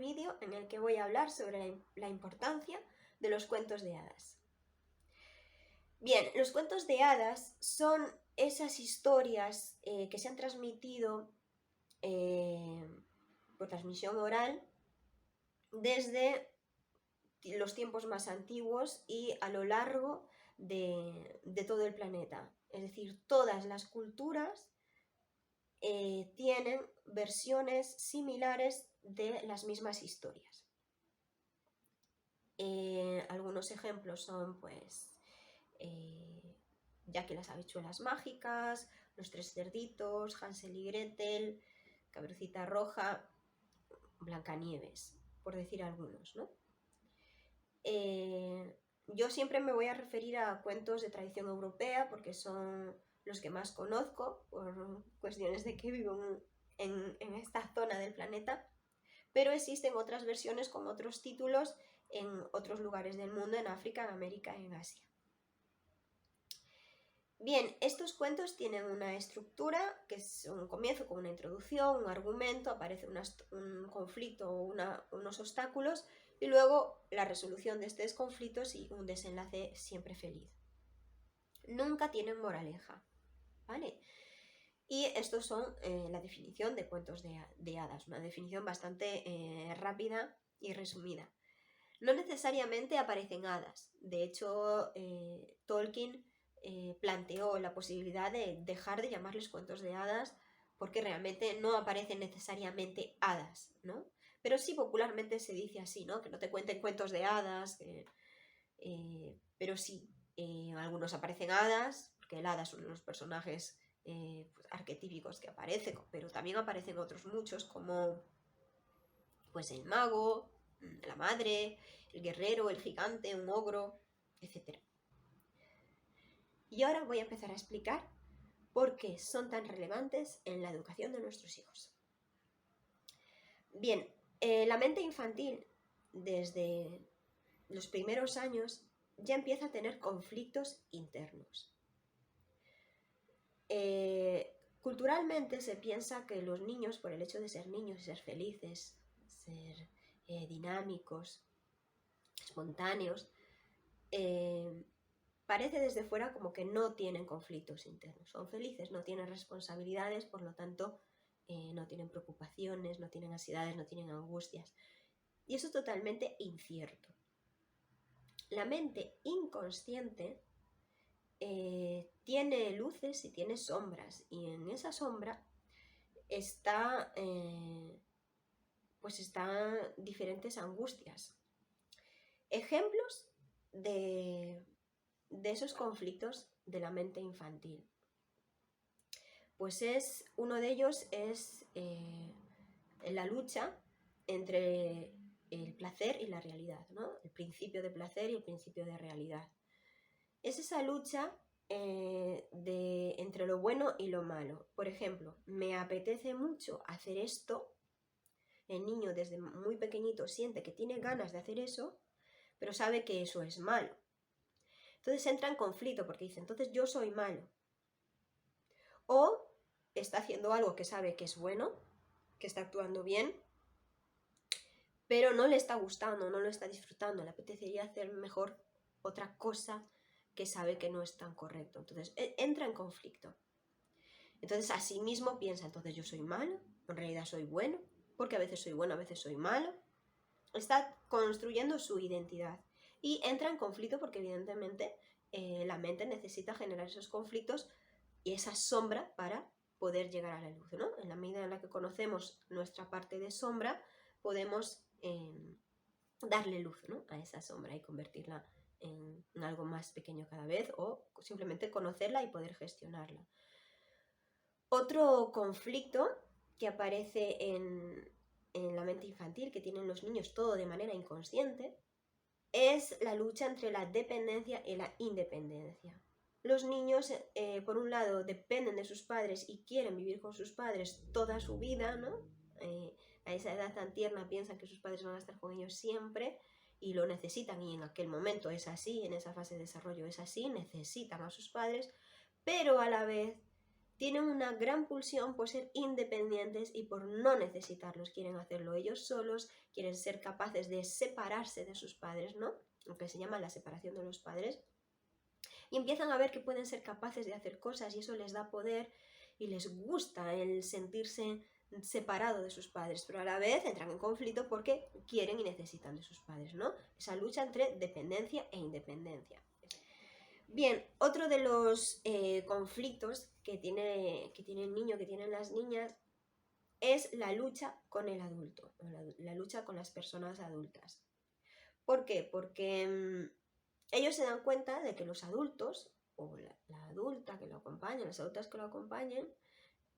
vídeo en el que voy a hablar sobre la importancia de los cuentos de hadas. Bien, los cuentos de hadas son esas historias que se han transmitido por transmisión oral desde los tiempos más antiguos y a lo largo de todo el planeta. Es decir, todas las culturas tienen versiones similares de las mismas historias. Algunos ejemplos son, pues, Jack y las habichuelas mágicas, Los tres cerditos, Hansel y Gretel, Caperucita Roja, Blancanieves, por decir algunos, ¿no? Yo siempre me voy a referir a cuentos de tradición europea porque son los que más conozco por cuestiones de que vivo en esta zona del planeta, pero existen otras versiones con otros títulos en otros lugares del mundo, en África, en América y en Asia. Bien, estos cuentos tienen una estructura que es un comienzo con una introducción, un argumento, aparece un conflicto o unos obstáculos y luego la resolución de estos conflictos y un desenlace siempre feliz. Nunca tienen moraleja, ¿vale? Y estos son la definición de cuentos de hadas, una definición bastante rápida y resumida. No necesariamente aparecen hadas. De hecho, Tolkien planteó la posibilidad de dejar de llamarles cuentos de hadas porque realmente no aparecen necesariamente hadas, ¿no? Pero sí popularmente se dice así, ¿no? Que no te cuenten cuentos de hadas, pero sí, algunos aparecen hadas, porque el hada es uno de los personajes pues, arquetípicos que aparece, pero también aparecen otros muchos como pues el mago, la madre, el guerrero, el gigante, un ogro, etc. Y ahora voy a empezar a explicar por qué son tan relevantes en la educación de nuestros hijos. Bien, la mente infantil, desde los primeros años, ya empieza a tener conflictos internos. Culturalmente se piensa que los niños, por el hecho de ser niños y ser felices, ser dinámicos, espontáneos, parece desde fuera como que no tienen conflictos internos, son felices, no tienen responsabilidades, por lo tanto no tienen preocupaciones, no tienen ansiedades, no tienen angustias. Y eso es totalmente incierto. La mente inconsciente tiene luces y tiene sombras, y en esa sombra están diferentes angustias. Ejemplos de esos conflictos de la mente infantil. Pues uno de ellos es la lucha entre el placer y la realidad, ¿no? El principio de placer y el principio de realidad. Es esa lucha entre lo bueno y lo malo. Por ejemplo, me apetece mucho hacer esto. El niño desde muy pequeñito siente que tiene ganas de hacer eso, pero sabe que eso es malo. Entonces entra en conflicto porque dice, entonces yo soy malo. O está haciendo algo que sabe que es bueno, que está actuando bien, pero no le está gustando, no lo está disfrutando, le apetecería hacer mejor otra cosa que sabe que no es tan correcto. Entonces entra en conflicto. Entonces así mismo piensa, entonces yo soy malo, en realidad soy bueno, porque a veces soy bueno, a veces soy malo. Está construyendo su identidad y entra en conflicto porque evidentemente la mente necesita generar esos conflictos y esa sombra para poder llegar a la luz, ¿no? En la medida en la que conocemos nuestra parte de sombra, podemos darle luz, ¿no? A esa sombra y convertirla en algo más pequeño cada vez o simplemente conocerla y poder gestionarla. Otro conflicto que aparece en la mente infantil, que tienen los niños todo de manera inconsciente, es la lucha entre la dependencia y la independencia. Los niños, por un lado, dependen de sus padres y quieren vivir con sus padres toda su vida, ¿no? A esa edad tan tierna piensan que sus padres van a estar con ellos siempre y lo necesitan, y en aquel momento es así, en esa fase de desarrollo es así, necesitan a sus padres, pero a la vez tienen una gran pulsión por ser independientes y por no necesitarlos, quieren hacerlo ellos solos, quieren ser capaces de separarse de sus padres, ¿no? Lo que se llama la separación de los padres, y empiezan a ver que pueden ser capaces de hacer cosas y eso les da poder y les gusta el sentirse separado de sus padres, pero a la vez entran en conflicto porque quieren y necesitan de sus padres, ¿no? Esa lucha entre dependencia e independencia. Bien, otro de los conflictos que tiene el niño, que tienen las niñas, es la lucha con el adulto, la lucha con las personas adultas. ¿Por qué? Porque ellos se dan cuenta de que los adultos, o la adulta que lo acompaña, las adultas que lo acompañen,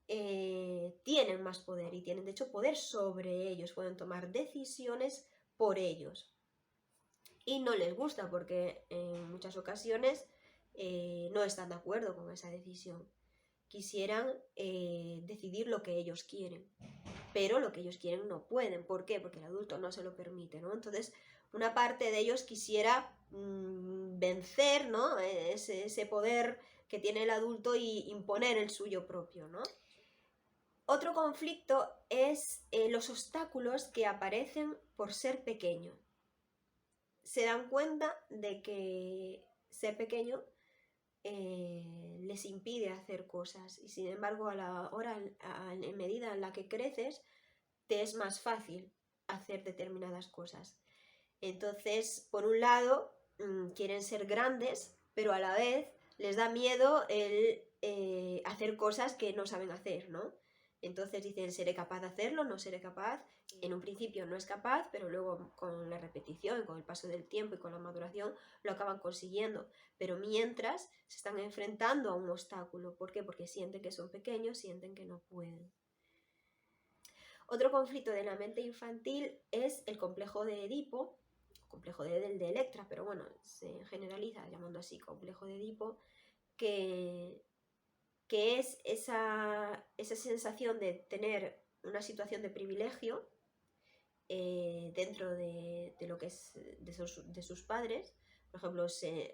tienen más poder y tienen de hecho poder sobre ellos, pueden tomar decisiones por ellos. Y no les gusta porque en muchas ocasiones no están de acuerdo con esa decisión. Quisieran decidir lo que ellos quieren, pero lo que ellos quieren no pueden. ¿Por qué? Porque el adulto no se lo permite, ¿no? Entonces, una parte de ellos quisiera vencer, ¿no? Ese poder que tiene el adulto y imponer el suyo propio, ¿no? Otro conflicto es los obstáculos que aparecen por ser pequeño. Se dan cuenta de que ser pequeño les impide hacer cosas y sin embargo a la hora, en medida en la que creces, te es más fácil hacer determinadas cosas. Entonces, por un lado, quieren ser grandes, pero a la vez les da miedo el hacer cosas que no saben hacer, ¿no? Entonces dicen, ¿seré capaz de hacerlo? ¿No seré capaz? En un principio no es capaz, pero luego con la repetición, con el paso del tiempo y con la maduración lo acaban consiguiendo. Pero mientras se están enfrentando a un obstáculo. ¿Por qué? Porque sienten que son pequeños, sienten que no pueden. Otro conflicto de la mente infantil es el complejo de Edipo, complejo de Electra, pero bueno, se generaliza llamando así complejo de Edipo, que es esa sensación de tener una situación de privilegio dentro de lo que es de sus padres. Por ejemplo,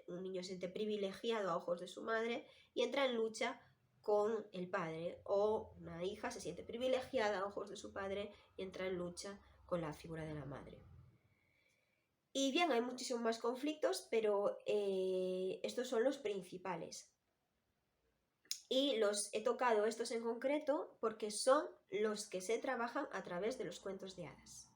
un niño se siente privilegiado a ojos de su madre y entra en lucha con el padre, o una hija se siente privilegiada a ojos de su padre y entra en lucha con la figura de la madre. Y bien, hay muchísimos más conflictos, pero estos son los principales. Y los he tocado estos en concreto porque son los que se trabajan a través de los cuentos de hadas.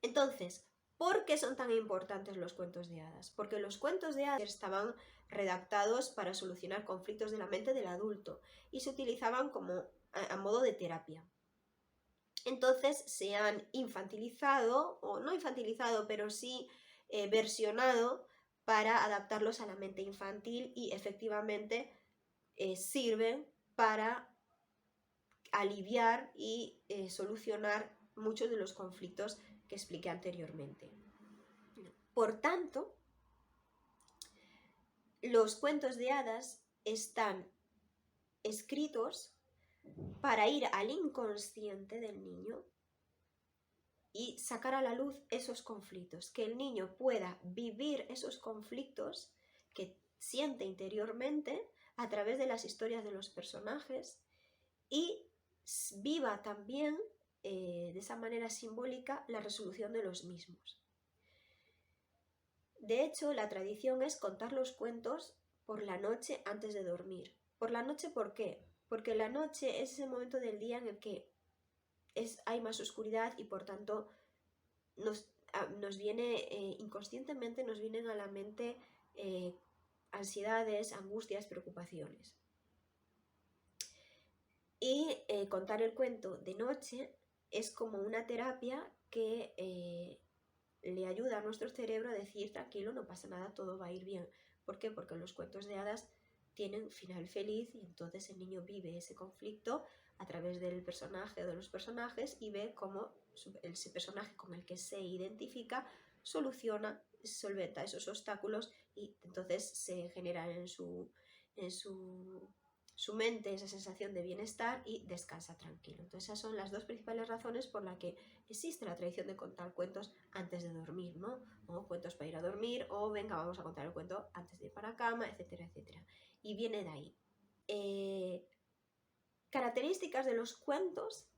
Entonces, ¿por qué son tan importantes los cuentos de hadas? Porque los cuentos de hadas estaban redactados para solucionar conflictos de la mente del adulto y se utilizaban como a modo de terapia. Entonces se han infantilizado, o no infantilizado, pero sí versionado para adaptarlos a la mente infantil y efectivamente sirven para aliviar y solucionar muchos de los conflictos que expliqué anteriormente. Por tanto, los cuentos de hadas están escritos para ir al inconsciente del niño y sacar a la luz esos conflictos, que el niño pueda vivir esos conflictos que siente interiormente a través de las historias de los personajes y viva también de esa manera simbólica la resolución de los mismos. De hecho, la tradición es contar los cuentos por la noche antes de dormir. ¿Por la noche por qué? Porque la noche es ese momento del día en el que hay más oscuridad y por tanto nos viene inconscientemente nos vienen a la mente ansiedades, angustias, preocupaciones. Y contar el cuento de noche es como una terapia que le ayuda a nuestro cerebro a decir, tranquilo, no pasa nada, todo va a ir bien. ¿Por qué? Porque los cuentos de hadas tienen final feliz y entonces el niño vive ese conflicto a través del personaje o de los personajes y ve cómo ese personaje con el que se identifica solventa esos obstáculos y entonces se genera en su mente esa sensación de bienestar y descansa tranquilo. Entonces esas son las dos principales razones por las que existe la tradición de contar cuentos antes de dormir, ¿no? O cuentos para ir a dormir, o venga, vamos a contar el cuento antes de ir para la cama, etcétera, etcétera. Y viene de ahí. características de los cuentos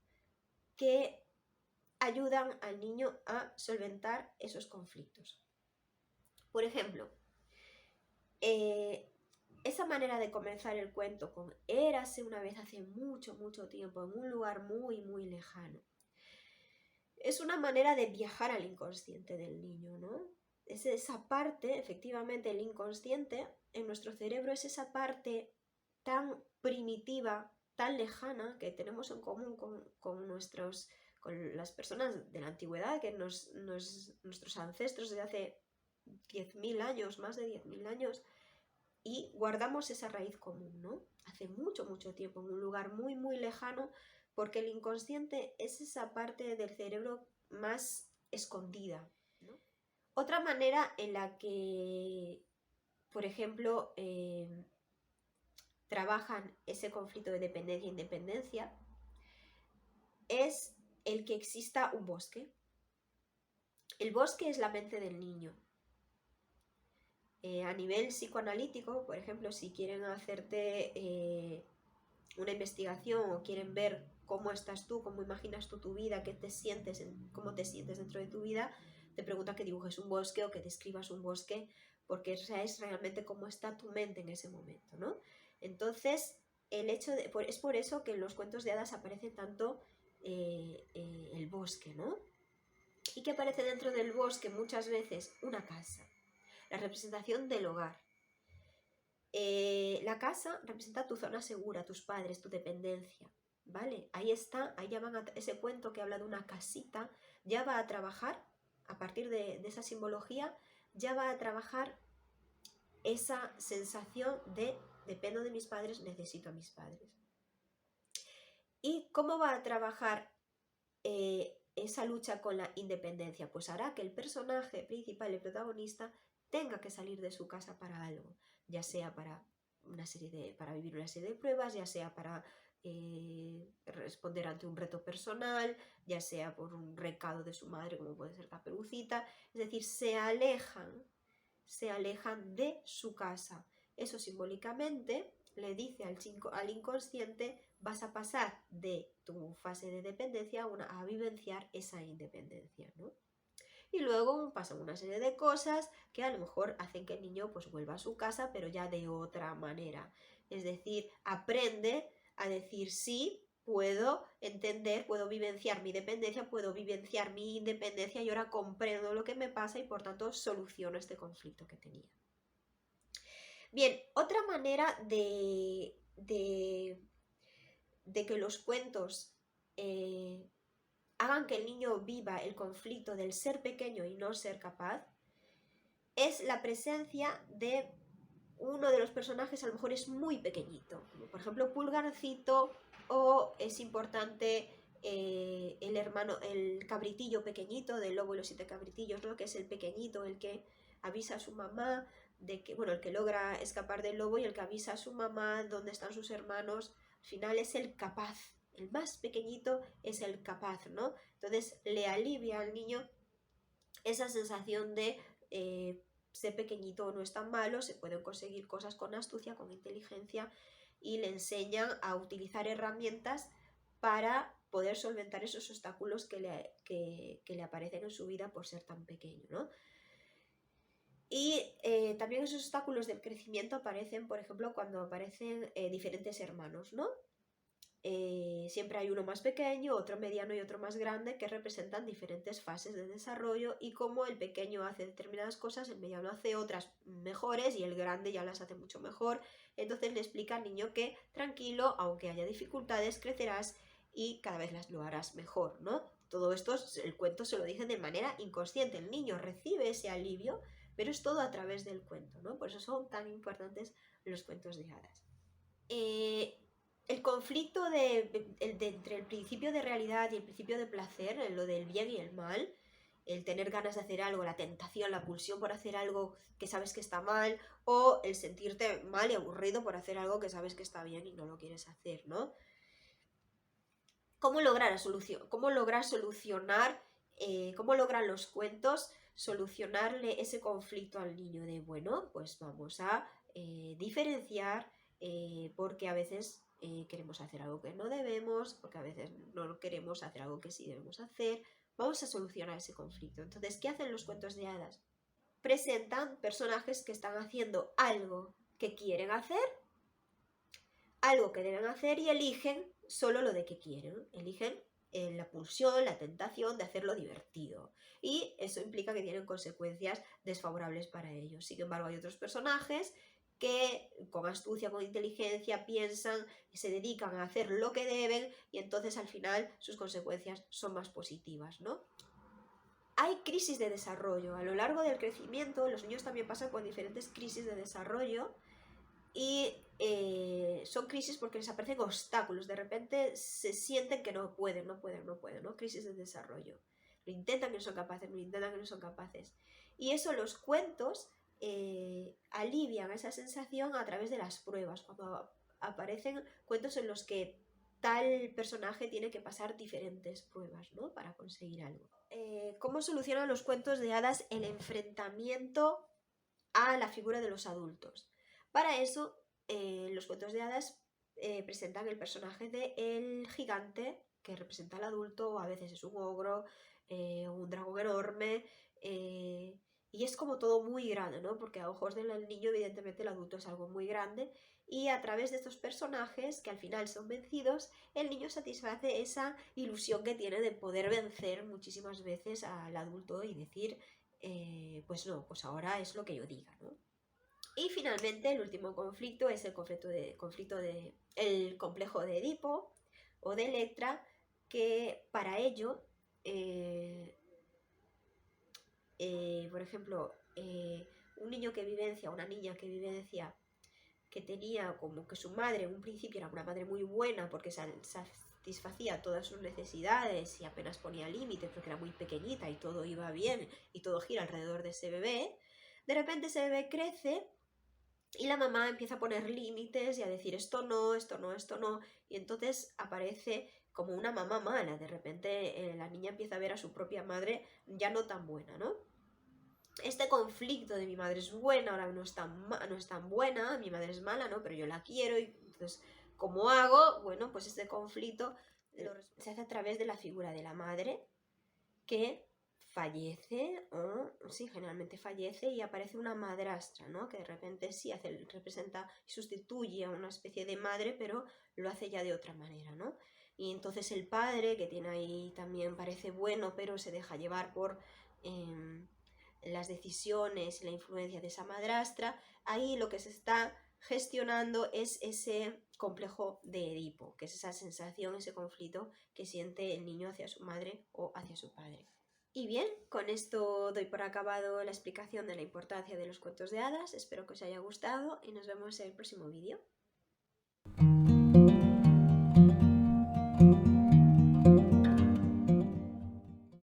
que ayudan al niño a solventar esos conflictos. Por ejemplo, esa manera de comenzar el cuento con érase una vez hace mucho, mucho tiempo, en un lugar muy, muy lejano, es una manera de viajar al inconsciente del niño, ¿no? Es esa parte, efectivamente, el inconsciente en nuestro cerebro es esa parte tan primitiva, tan lejana, que tenemos en común con las personas de la antigüedad, que nuestros ancestros de hace 10.000 años, más de 10.000 años, y guardamos esa raíz común, ¿no? Hace mucho, mucho tiempo, en un lugar muy, muy lejano, porque el inconsciente es esa parte del cerebro más escondida, ¿no? Otra manera en la que, por ejemplo, trabajan ese conflicto de dependencia e independencia es el que exista un bosque. El bosque es la mente del niño. A nivel psicoanalítico, por ejemplo, si quieren hacerte una investigación o quieren ver cómo estás tú, cómo imaginas tú tu vida, cómo te sientes dentro de tu vida, te preguntan que dibujes un bosque o que describas un bosque, porque esa es realmente cómo está tu mente en ese momento, ¿no? Entonces, es por eso que en los cuentos de hadas aparece tanto el bosque, ¿no? Y que aparece dentro del bosque muchas veces una casa, la representación del hogar. La casa representa tu zona segura, tus padres, tu dependencia, ¿vale? Ahí está, ahí ya ese cuento que habla de una casita, ya va a trabajar, a partir de esa simbología, ya va a trabajar esa sensación de dependo de mis padres, necesito a mis padres. ¿Y cómo va a trabajar esa lucha con la independencia? Pues hará que el personaje principal, el protagonista, tenga que salir de su casa para algo, ya sea para vivir una serie de pruebas, ya sea para responder ante un reto personal, ya sea por un recado de su madre, como puede ser Caperucita. Es decir, se alejan de su casa. Eso simbólicamente le dice al inconsciente: vas a pasar de tu fase de dependencia a vivenciar esa independencia, ¿no? Y luego pasan una serie de cosas que a lo mejor hacen que el niño pues vuelva a su casa, pero ya de otra manera. Es decir, aprende a decir sí, puedo entender, puedo vivenciar mi dependencia, puedo vivenciar mi independencia y ahora comprendo lo que me pasa y por tanto soluciono este conflicto que tenía. Bien, otra manera de que los cuentos hagan que el niño viva el conflicto del ser pequeño y no ser capaz es la presencia de uno de los personajes, a lo mejor es muy pequeñito, como por ejemplo Pulgarcito, o es importante el cabritillo pequeñito del Lobo y los 7 cabritillos, ¿no? Que es el pequeñito, el que avisa a su mamá de que, bueno, el que logra escapar del lobo y el que avisa a su mamá dónde están sus hermanos. Al final es el capaz, el más pequeñito es el capaz, ¿no? Entonces le alivia al niño esa sensación de ser pequeñito no es tan malo, se pueden conseguir cosas con astucia, con inteligencia, y le enseñan a utilizar herramientas para poder solventar esos obstáculos que le aparecen en su vida por ser tan pequeño, ¿no? Y también esos obstáculos del crecimiento aparecen, por ejemplo, cuando aparecen diferentes hermanos, ¿no? Siempre hay uno más pequeño, otro mediano y otro más grande, que representan diferentes fases de desarrollo, y como el pequeño hace determinadas cosas, el mediano hace otras mejores y el grande ya las hace mucho mejor. Entonces le explica al niño que tranquilo, aunque haya dificultades, crecerás y cada vez lo harás mejor, ¿no? Todo esto, el cuento se lo dice de manera inconsciente, el niño recibe ese alivio, pero es todo a través del cuento, ¿no? Por eso son tan importantes los cuentos de hadas. El conflicto entre el principio de realidad y el principio de placer, lo del bien y el mal, el tener ganas de hacer algo, la tentación, la pulsión por hacer algo que sabes que está mal, o el sentirte mal y aburrido por hacer algo que sabes que está bien y no lo quieres hacer, ¿no? ¿Cómo logran los cuentos solucionarle ese conflicto al niño? Bueno, pues vamos a diferenciar, porque a veces queremos hacer algo que no debemos, porque a veces no queremos hacer algo que sí debemos hacer. Vamos a solucionar ese conflicto. Entonces, ¿qué hacen los cuentos de hadas? Presentan personajes que están haciendo algo que quieren hacer, algo que deben hacer y eligen solo lo de que quieren. Eligen la pulsión, la tentación de hacerlo divertido. Y eso implica que tienen consecuencias desfavorables para ellos. Sin embargo, hay otros personajes que con astucia, con inteligencia, piensan, se dedican a hacer lo que deben y entonces al final sus consecuencias son más positivas, ¿no? Hay crisis de desarrollo. A lo largo del crecimiento, los niños también pasan por diferentes crisis de desarrollo y son crisis porque les aparecen obstáculos. De repente se sienten que no pueden, ¿no? Crisis de desarrollo. Lo intentan que no son capaces, lo intentan que no son capaces. Y eso los cuentos alivian esa sensación a través de las pruebas. Cuando aparecen cuentos en los que tal personaje tiene que pasar diferentes pruebas, ¿no? Para conseguir algo. ¿Cómo solucionan los cuentos de hadas el enfrentamiento a la figura de los adultos? Para eso, los cuentos de hadas presentan el personaje del gigante, que representa al adulto, a veces es un ogro, un dragón enorme, y es como todo muy grande, ¿no? Porque a ojos del niño, evidentemente, el adulto es algo muy grande, y a través de estos personajes, que al final son vencidos, el niño satisface esa ilusión que tiene de poder vencer muchísimas veces al adulto y decir, pues no, pues ahora es lo que yo diga, ¿no? Y finalmente el último conflicto es el el complejo de Edipo o de Electra, que para ello, por ejemplo, un niño que vivencia, una niña que vivencia que tenía como que su madre en un principio era una madre muy buena porque satisfacía todas sus necesidades y apenas ponía límites porque era muy pequeñita y todo iba bien y todo gira alrededor de ese bebé, de repente ese bebé crece y la mamá empieza a poner límites y a decir esto no, esto no, esto no. Y entonces aparece como una mamá mala. De repente la niña empieza a ver a su propia madre ya no tan buena, ¿no? Este conflicto de mi madre es buena, ahora no es tan buena, mi madre es mala, ¿no? Pero yo la quiero y entonces, ¿cómo hago? Bueno, pues este conflicto se hace a través de la figura de la madre que fallece, o sí, generalmente fallece y aparece una madrastra, ¿no? Que de repente sí representa, sustituye a una especie de madre, pero lo hace ya de otra manera, ¿no? Y entonces el padre, que tiene ahí también parece bueno, pero se deja llevar por las decisiones y la influencia de esa madrastra, ahí lo que se está gestionando es ese complejo de Edipo, que es esa sensación, ese conflicto que siente el niño hacia su madre o hacia su padre. Y bien, con esto doy por acabado la explicación de la importancia de los cuentos de hadas, espero que os haya gustado y nos vemos en el próximo vídeo.